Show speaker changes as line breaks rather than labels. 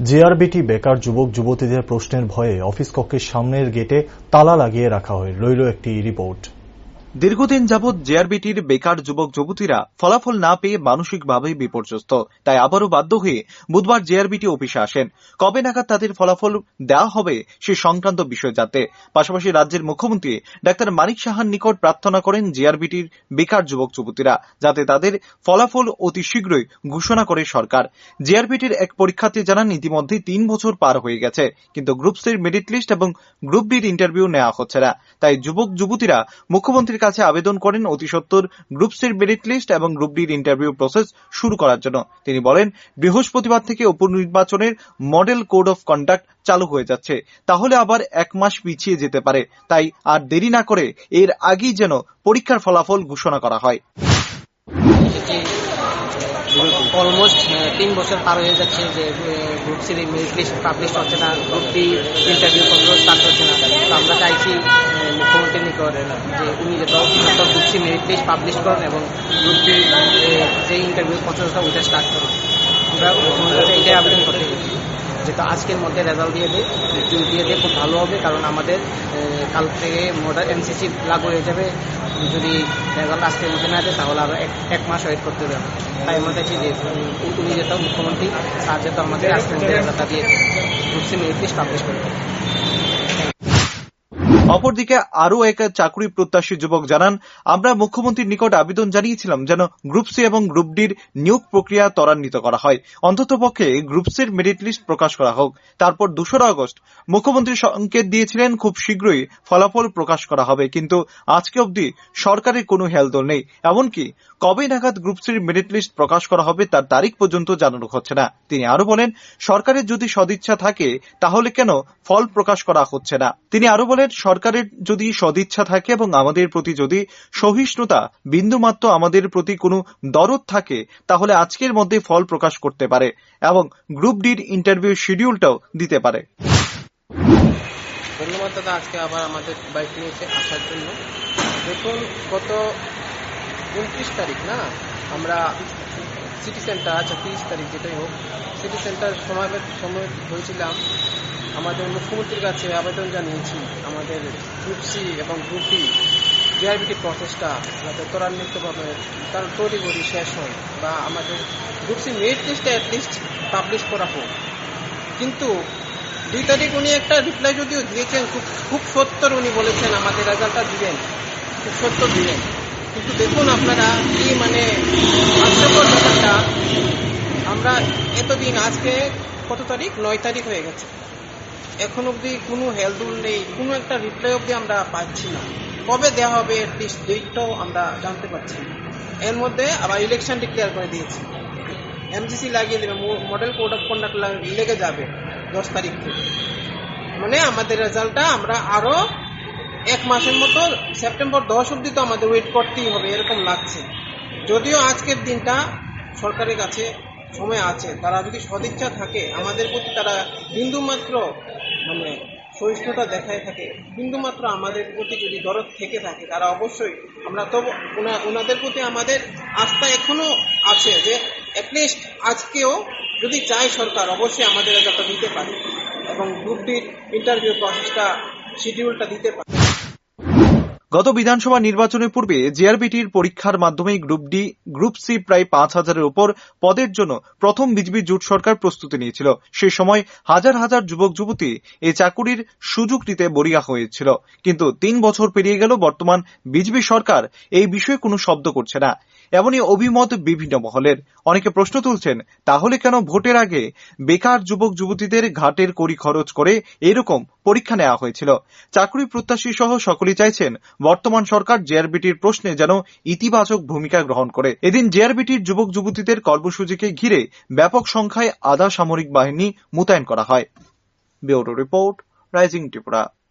JRBT বেকার যুবক যুবতীদের প্রশ্নের ভয়ে অফিস কক্ষের সামনের গেটে তালা লাগিয়ে রাখা হয়, রইল একটি রিপোর্ট।
দীর্ঘদিন যাবৎ জেআরবিটির বেকার যুবক যুবতীরা ফলাফল না পেয়ে মানসিকভাবে বিপর্যস্ত। তাই আবারও বাধ্য হয়ে বুধবার জেআরবিটি অফিসে আসেন কবে নাগাদ তাদের ফলাফল দেওয়া হবে সে সংক্রান্ত বিষয় জানতে। পাশাপাশি রাজ্যের মুখ্যমন্ত্রী ডাক্তার মানিক সাহার নিকট প্রার্থনা করেন জেআরবিটির বেকার যুবক যুবতীরা যাতে তাদের ফলাফল অতি শীঘ্রই ঘোষণা করে সরকার। জেআরবিটির এক পরীক্ষার্থী জানান ইতিমধ্যে 3 বছর পার হয়ে গেছে, কিন্তু গ্রুপ সির মেরিট লিস্ট এবং গ্রুপ ডির ইন্টারভিউ নেওয়া হচ্ছে না। তাই যুবক যুবতীরা মুখ্যমন্ত্রীর কাছে আবেদন করেন অতি সত্বর গ্রুপ সির মেরিট লিস্ট এবং গ্রুপ ডির ইন্টারভিউ প্রসেস শুরু করার জন্য। তিনি বলেন, বৃহস্পতিবার থেকে উপনির্বাচনের মডেল কোড অফ কন্ডাক্ট চালু হয়ে যাচ্ছে, তাহলে আবার 1 মাস পিছিয়ে যেতে পারে। তাই আর দেরি না করে এর আগেই যেন পরীক্ষার ফলাফল ঘোষণা করা হয়।
অলমোস্ট 3 বছর পার হয়ে যাচ্ছে যে group C merit list publish হচ্ছে না, গ্রুপ ডি ইন্টারভিউ স্টার্ট হচ্ছে না। তো আমরা চাইছি মুখ্যমন্ত্রীর নিকট যে উনি যত group C merit list publish করেন এবং গ্রুপ ডি যে ইন্টারভিউ প্রসেসটা ওইটা স্টার্ট করুন। আমরা মুখ্যমন্ত্রীকে এটাই আবেদন করতে গেছি যেহেতু আজকের মধ্যে রেজাল্ট দিয়ে দিয়ে খুব ভালো হবে, কারণ আমাদের কাল থেকে মডার্ন এমসিসি লাগু হয়ে যাবে। যদি রেজাল্ট আজকের মধ্যে না দেয় তাহলে আরো 1 মাস ওয়েট করতে হবে। তাই আমরা চাইছি যে উনি যেত মুখ্যমন্ত্রী স্যার যেত আমাদের আজকের মধ্যে রেজাল্টটা দিয়ে group C merit list publish করবে।
অপরদিকে আরও এক চাকরি প্রত্যাশী যুবক জানান, আমরা মুখ্যমন্ত্রীর নিকট আবেদন জানিয়েছিলাম যেন গ্রুপ সি এবং গ্রুপ ডির নিয়োগ প্রক্রিয়া ত্বরান্বিত করা হয়। অন্ততপক্ষে গ্রুপ সির মেরিট লিস্ট প্রকাশ করা হোক। তারপর 2 আগস্ট মুখ্যমন্ত্রী সংকেত দিয়েছিলেন খুব শীঘ্রই ফলাফল প্রকাশ করা হবে, কিন্তু আজকে অবধি সরকারের কোনো হেলদোল নেই। এমনকি কবে নাগাদ গ্রুপ সির মেরিট লিস্ট প্রকাশ করা হবে তার তারিখ পর্যন্ত জানানো হচ্ছে না। তিনি আরো বলেন, সরকারের যদি সদিচ্ছা থাকে তাহলে কেন ফল প্রকাশ করা হচ্ছে না। তিনি আরো বলেন, সরকারের যদি সদিচ্ছা থাকে এবং আমাদের প্রতি যদি সহিষ্ণুতা বিন্দুমাত্র আমাদের প্রতি কোনো দরদ থাকে তাহলে আজকের মধ্যে ফল প্রকাশ করতে পারে এবং গ্রুপ ডির ইন্টারভিউ শিডিউলটাও দিতে পারে।
ধন্যবাদ দাদা, আজকে আবার আমাদের বাইক নিয়ে আসার জন্য। দেখুন, গত 29 তারিখ না আমরা সিটি সেন্টার 30 তারিখ যেটাই হোক সিটি সেন্টার সময় হয়েছিলাম, আমাদের মুখ্যমন্ত্রীর কাছে আবেদন জানিয়েছি আমাদের গ্রুপ সি এবং গ্রুপ ডি জেআরবিটি প্রসেসটা যাতে ত্বরান্বিতভাবে তার তড়িঘড়ি শেষ হয় বা আমাদের গ্রুপ সি মেরিট লিস্টে অ্যাটলিস্ট পাবলিশ করা হোক। কিন্তু 2 তারিখ উনি একটা রিপ্লাই যদিও দিয়েছেন, খুব সত্তর উনি বলেছেন আমাদের রেজাল্টটা দিবেন, খুব সত্তর দিবেন। কিন্তু দেখুন আপনারা কি হাস্যকর ব্যাপারটা, আমরা এতদিন আজকে কত তারিখ 9 তারিখ হয়ে গেছে, এখন অবধি কোনো হেলদুল নেই, কোনো একটা রিপ্লাই অবধি আমরা পাচ্ছি না। কবে দেওয়া হবে অ্যাটলিস্ট ডেটটাও আমরা জানতে পারছি না। এর মধ্যে আবার ইলেকশন ডিক্লেয়ার করে দিয়েছি, এমজিসি লাগিয়ে দেবে, মডেল কোড অফ কন্ডাক্ট লেগে যাবে 10 তারিখ থেকে। আমাদের রেজাল্টটা আমরা আরো 1 মাসের মতো সেপ্টেম্বর 10 অবধি তো আমাদের ওয়েট করতেই হবে এরকম লাগছে। যদিও আজকের দিনটা সরকারের কাছে সময় আছে, তারা যদি সদিচ্ছা থাকে আমাদের প্রতি, তারা বিন্দুমাত্র সহিষ্ণুতা দেখায় থাকে, বিন্দুমাত্র আমাদের প্রতি যদি দরদ থেকে থাকে, তারা অবশ্যই আমরা তো ওনাদের প্রতি আমাদের আস্থা এখনো আছে যে অ্যাটলিস্ট আজকেও যদি চায় সরকার অবশ্যই আমাদের রেজাল্টটা দিতে পারে এবং গ্রুপ ডির ইন্টারভিউ প্রসেসটা শিডিউলটা দিতে পারে।
গত বিধানসভা নির্বাচনের পূর্বে জেআরবিটির পরীক্ষার মাধ্যমে গ্রুপ ডি গ্রুপ সি প্রায় 5,000-এর উপর পদের জন্য প্রথম বিজেপি জোট সরকার প্রস্তুতি নিয়েছিল। সেই সময় হাজার হাজার যুবক যুবতী এই চাকুরির সুযোগ নিতে বরিয়া হয়েছিল, কিন্তু 3 বছর পেরিয়ে গেল, বর্তমান বিজেপি সরকার এই বিষয়ে কোনো শব্দ করছে না। এমনই অভিমত বিভিন্ন মহলের। অনেকে প্রশ্ন তুলছেন, তাহলে কেন ভোটের আগে বেকার যুবক যুবতীদের ঘাটের কড়ি খরচ করে এরকম পরীক্ষা নেওয়া হয়েছিল। চাকরি প্রত্যাশী সহ সকলেই চাইছেন বর্তমান সরকার জেআরবিটির প্রশ্নে যেন ইতিবাচক ভূমিকা গ্রহণ করে। এদিন জেআরবিটির যুবক যুবতীদের কর্মসূচিকে ঘিরে ব্যাপক সংখ্যায় আধা সামরিক বাহিনী মোতায়েন করা হয়। Bureau report, rising Tripura.